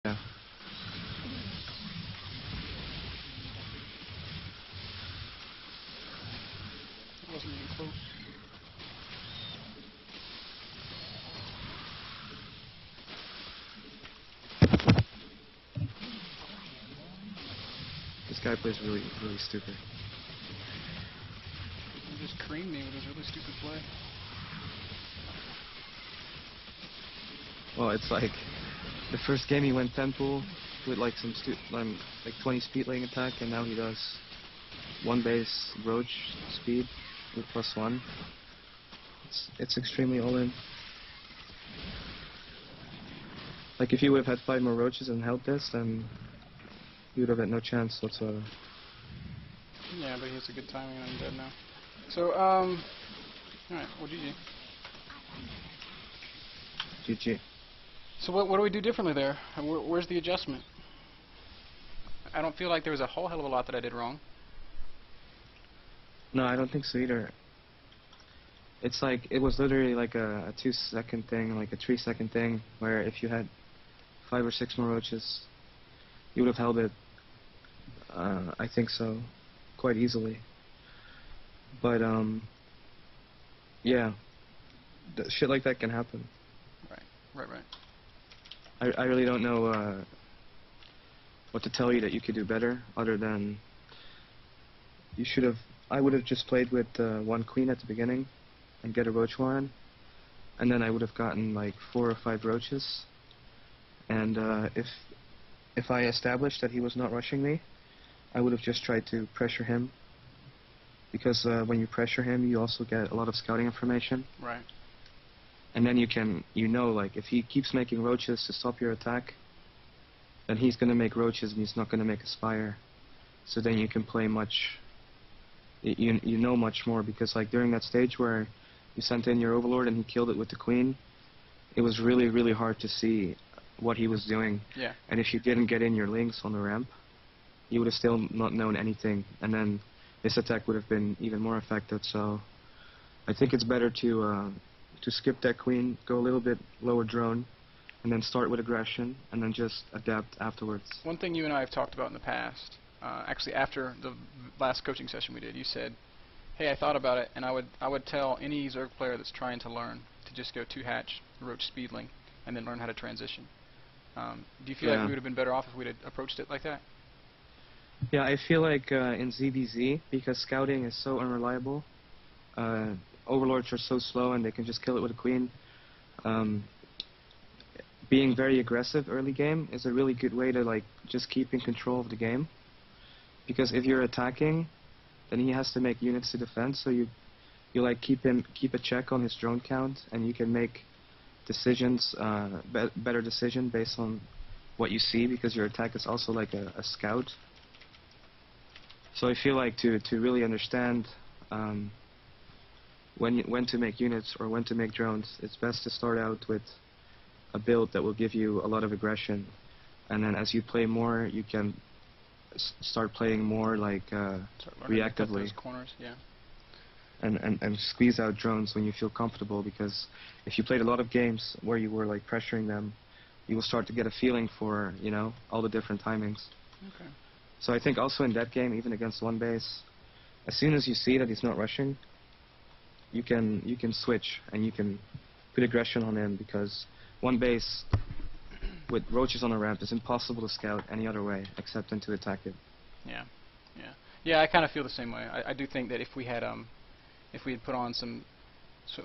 Yeah. That wasn't even close. This guy plays really, really stupid. He just creamed me with his really stupid play. Well, it's like the first game he went 10 pool with like some like 20 speed lane attack, and now he does one base roach speed with +1. It's extremely all in. Like if he would have had 5 more roaches and held this, then he would have had no chance whatsoever. Yeah, but he has a good timing and I'm dead now. So, alright, well, GG. GG. So what do we do differently there? Where's the adjustment? I don't feel like there was a whole hell of a lot that I did wrong. No, I don't think so either. It's like, it was literally like a 2-second thing, like a 3-second thing, where if you had 5 or 6 more roaches, you would have held it, I think so, quite easily. But, yeah, shit like that can happen. Right. I really don't know what to tell you that you could do better, other than you should have, I would have just played with 1 queen at the beginning and get a roach warren, and then I would have gotten like 4 or 5 roaches, and if I established that he was not rushing me, I would have just tried to pressure him, because when you pressure him you also get a lot of scouting information. Right. And then you know, like, if he keeps making roaches to stop your attack, then he's going to make roaches and he's not going to make a spire. So then you can play much, you know much more, because like during that stage where you sent in your overlord and he killed it with the queen, it was really, really hard to see what he was doing. Yeah. And if you didn't get in your links on the ramp, you would have still not known anything, and then this attack would have been even more effective. So I think it's better to skip that queen, go a little bit lower drone, and then start with aggression, and then just adapt afterwards. One thing you and I have talked about in the past, actually after the last coaching session we did, you said, hey, I thought about it, and I would tell any Zerg player that's trying to learn to just go 2-hatch, roach speedling, and then learn how to transition. Do you feel like we would have been better off if we'd approached it like that? Yeah, I feel like in ZVZ, because scouting is so unreliable, overlords are so slow and they can just kill it with a queen, being very aggressive early game is a really good way to like just keep in control of the game, because if you're attacking, then he has to make units to defend, so you like keep a check on his drone count, and you can make decisions, better decision based on what you see, because your attack is also like a scout. So I feel like to really understand when to make units or when to make drones, it's best to start out with a build that will give you a lot of aggression, and then as you play more, you can start playing more like reactively. Those corners, yeah. And squeeze out drones when you feel comfortable, because if you played a lot of games where you were like pressuring them, you will start to get a feeling for, you know, all the different timings. Okay. So I think also in that game, even against 1 base, as soon as you see that he's not rushing, you can switch and you can put aggression on him, because 1 base with roaches on a ramp is impossible to scout any other way except than to attack it. Yeah, I kind of feel the same way. I do think that if we had put on some,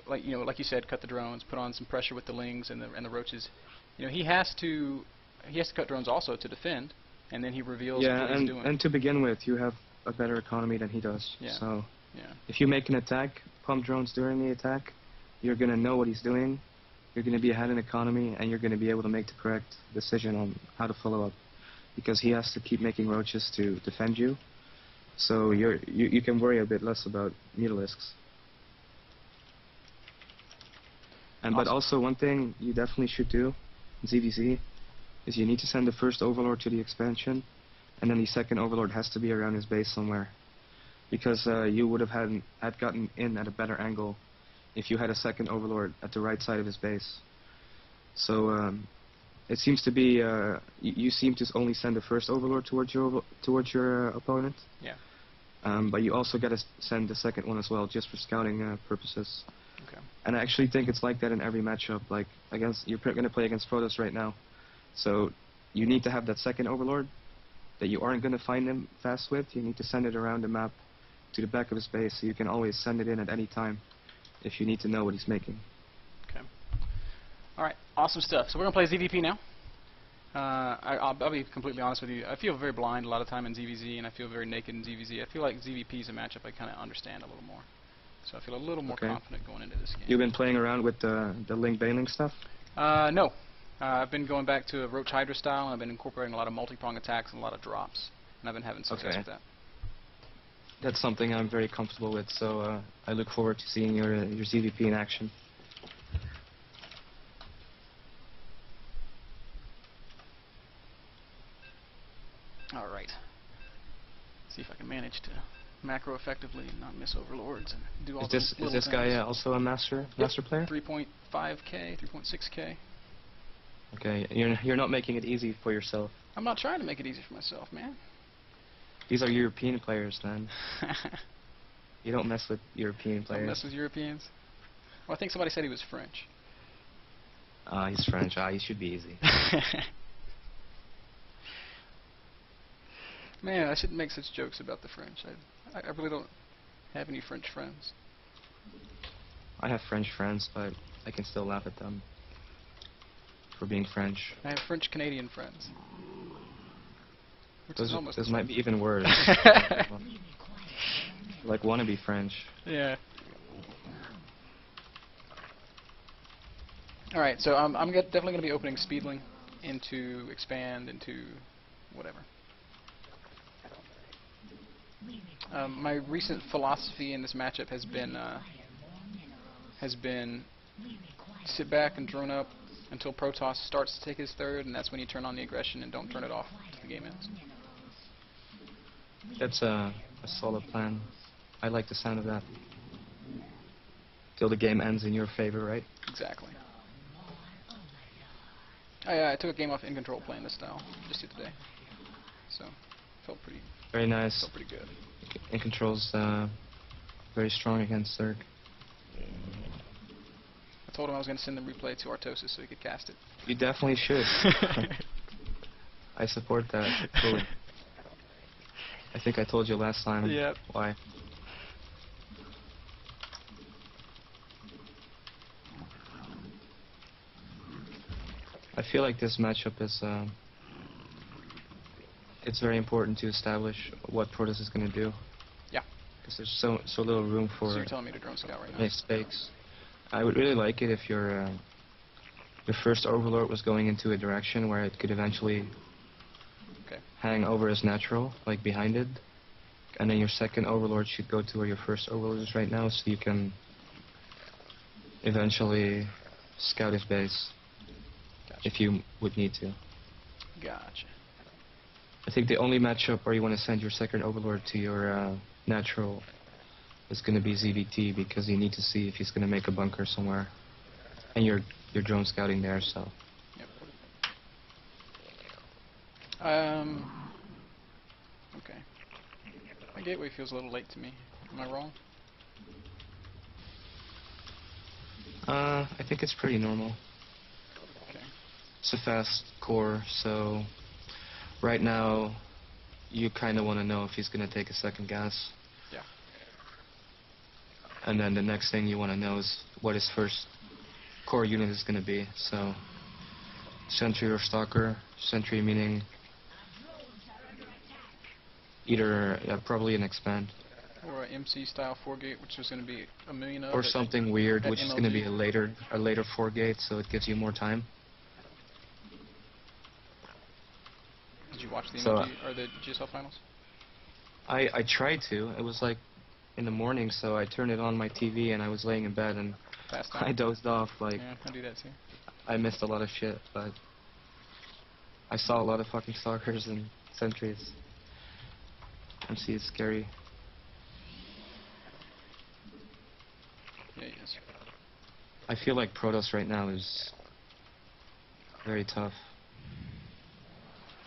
like you said, cut the drones, put on some pressure with the lings and the roaches, he has to cut drones also to defend, and then he reveals what he's doing. And to begin with, you have a better economy than he does. Yeah. So yeah. If you make an attack, pump drones during the attack, you're going to know what he's doing, you're going to be ahead in economy, and you're going to be able to make the correct decision on how to follow up, because he has to keep making roaches to defend you. So you can worry a bit less about mutilisks. And But also one thing you definitely should do in ZVZ is you need to send the first overlord to the expansion, and then the second overlord has to be around his base somewhere, because you would have had gotten in at a better angle if you had a second overlord at the right side of his base. So it seems to be you seem to only send the first overlord towards your opponent. Yeah. But you also got to send the second one as well, just for scouting purposes. Okay. And I actually think it's like that in every matchup. Like you're going to play against Protoss right now, so you need to have that second overlord that you aren't going to find him fast with. You need to send it around the map to the back of his base, so you can always send it in at any time if you need to know what he's making. Okay. All right. Awesome stuff. So we're gonna play ZVP now. I'll be completely honest with you. I feel very blind a lot of time in ZVZ, and I feel very naked in ZVZ. I feel like ZVP is a matchup I kind of understand a little more. So I feel a little more confident going into this game. You've been playing around with the Link Bailing stuff? No. I've been going back to a Roach Hydra style, and I've been incorporating a lot of multi-prong attacks and a lot of drops, and I've been having success with that. That's something I'm very comfortable with, so I look forward to seeing your ZVP in action. All right. See if I can manage to macro effectively and not miss overlords and do all Is this guy also a master player? 3.5k, 3.6k. Okay, you're not making it easy for yourself. I'm not trying to make it easy for myself, man. These are European players, man. You don't mess with European players. Don't mess with Europeans? Well, I think somebody said he was French. He's French. He should be easy. Man, I shouldn't make such jokes about the French. I really don't have any French friends. I have French friends, but I can still laugh at them for being French. I have French-Canadian friends. Those might be even worse. Like wannabe French. Yeah. Alright, so I'm definitely going to be opening Speedling into Expand, into whatever. My recent philosophy in this matchup has been sit back and drone up until Protoss starts to take his third, and that's when you turn on the aggression and don't turn it off until the game ends. That's a solid plan. I like the sound of that. Till the game ends in your favor, right? Exactly. I took a game off in control playing this style just the other day, so felt pretty. Very nice. Felt pretty good. In control's very strong against Zerg. I told him I was going to send the replay to Artosis so he could cast it. You definitely should. I support that fully. I think I told you last time why. I feel like this matchup is it's very important to establish what Protoss is going to do. Yeah. Because there's so little room for So you're telling me to drone scout right now? mistakes. I would really like it if your first overlord was going into a direction where it could eventually hang over as natural, like behind it, and then your second overlord should go to where your first overlord is right now, so you can eventually scout his base if you would need to. Gotcha. I think the only matchup where you want to send your second overlord to your natural is going to be ZVT, because you need to see if he's going to make a bunker somewhere, and you're drone scouting there, so. Yep. Okay. My gateway feels a little late to me. Am I wrong? I think it's pretty normal. Okay. It's a fast core, so right now you kind of want to know if he's going to take a second gas. Yeah. And then the next thing you want to know is what his first core unit is going to be. So sentry or stalker. Sentry meaning either probably an expand. Or an MC style 4-gate, which is going to be a million of. Or something weird, which is going to be MLG. a later 4-gate, so it gives you more time. Did you watch the So, MLG or the GSL finals? I tried to. It was like in the morning, so I turned it on my TV and I was laying in bed and I dozed off. Like, yeah, I do that too. I missed a lot of shit, but I saw a lot of fucking stalkers and sentries. MC is scary. Yeah, yes. I feel like Protoss right now is very tough.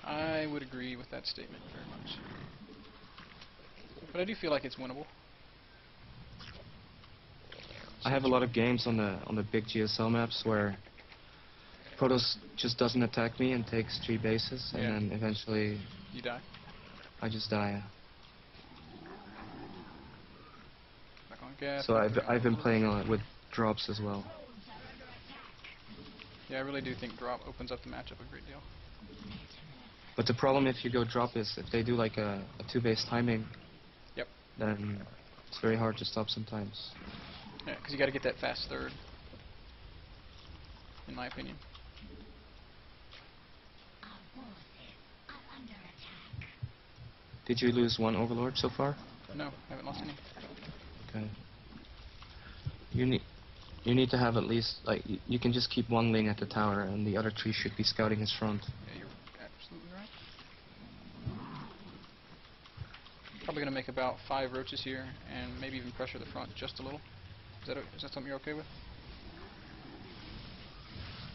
I would agree with that statement very much. But I do feel like it's winnable. I have a lot of games on the big GSL maps where Protoss just doesn't attack me and takes 3 bases, and then eventually you die. I just die. Back on gas. So I've been playing a lot with drops as well. Yeah, I really do think drop opens up the matchup a great deal. But the problem if you go drop is if they do like a 2-base timing, yep, then it's very hard to stop sometimes. Yeah, because you got to get that fast third, in my opinion. Did you lose 1 Overlord so far? No, I haven't lost any. Okay. You need to have at least, like, you can just keep 1 lane at the tower and the other 3 should be scouting his front. Yeah, you're absolutely right. Probably going to make about 5 roaches here and maybe even pressure the front just a little. Is that something you're okay with?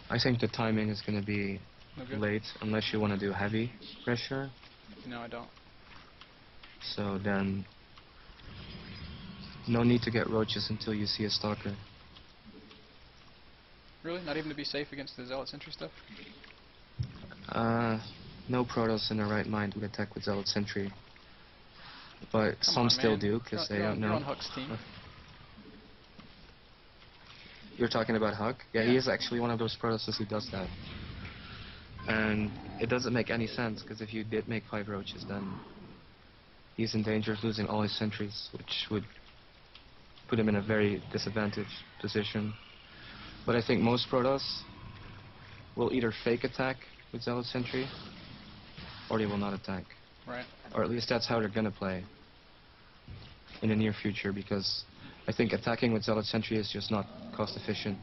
I think the timing is going to be No late unless you want to do heavy pressure. No, I don't. So then, no need to get roaches until you see a stalker. Really? Not even to be safe against the Zealot Sentry stuff? No Protoss in their right mind would attack with Zealot Sentry. But some still do, because they don't know. You're on Huck's team. You're talking about Huck? Yeah, he is actually one of those Protosses who does that. And it doesn't make any sense, because if you did make 5 roaches, then he's in danger of losing all his sentries, which would put him in a very disadvantaged position. But I think most Protoss will either fake attack with Zealot Sentry, or they will not attack. Right. Or at least that's how they're going to play in the near future, because I think attacking with Zealot Sentry is just not cost efficient.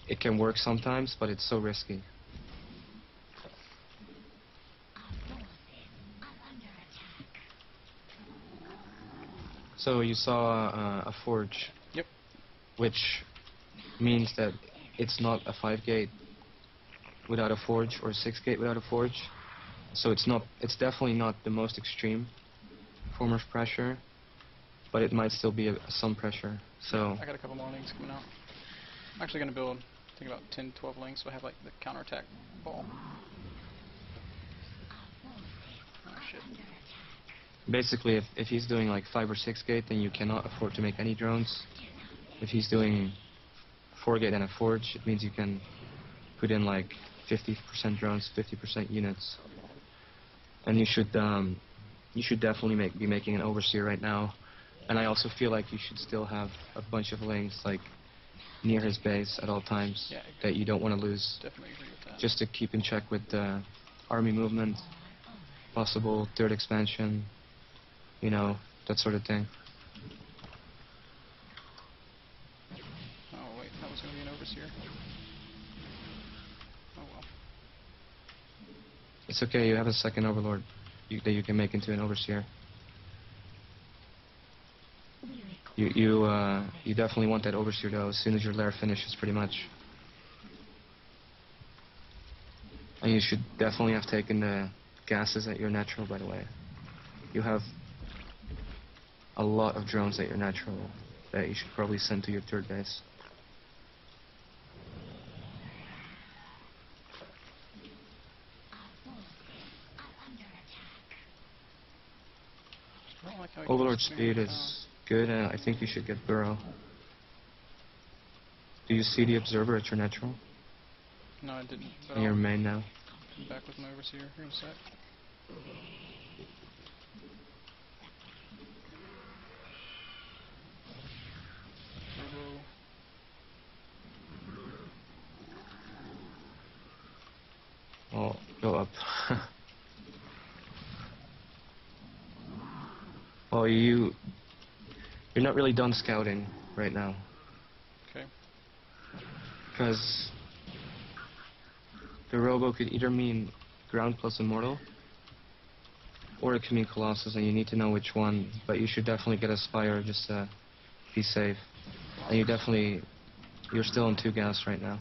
It can work sometimes, but it's so risky. So you saw a forge. Yep. Which means that it's not a 5-gate without a forge or a 6-gate without a forge. So it's definitely not the most extreme form of pressure, but it might still be some pressure. So I got a couple more links coming out. I'm actually going to build, I think about 10, 12 links, so I have like the counterattack ball. Oh shit. Basically, if he's doing like 5 or 6-gate, then you cannot afford to make any drones. If he's doing 4-gate and a forge, it means you can put in like 50% drones, 50% units. And you should definitely be making an overseer right now. And I also feel like you should still have a bunch of links like near his base at all times that you don't want to lose. Definitely agree with that. Just to keep in check with the army movement, possible 3rd expansion, you know, that sort of thing. Oh wait, that was going to be an overseer. Oh well. It's okay, you have a 2nd overlord that you can make into an overseer. You definitely want that overseer though as soon as your lair finishes, pretty much. And you should definitely have taken the gases at your natural, by the way. You have a lot of drones at your natural that you should probably send to your 3rd base. Overlord speed is good, and I think you should get Burrow. Do you see the observer at your natural? No, I didn't. In your main now? Come back with my overseer here in a sec. Oh, go up. Well, you're not really done scouting right now. Okay. Because the Robo could either mean ground plus immortal, or it could mean Colossus, and you need to know which one. But you should definitely get a Spire just to be safe. And you're still in 2 gas right now.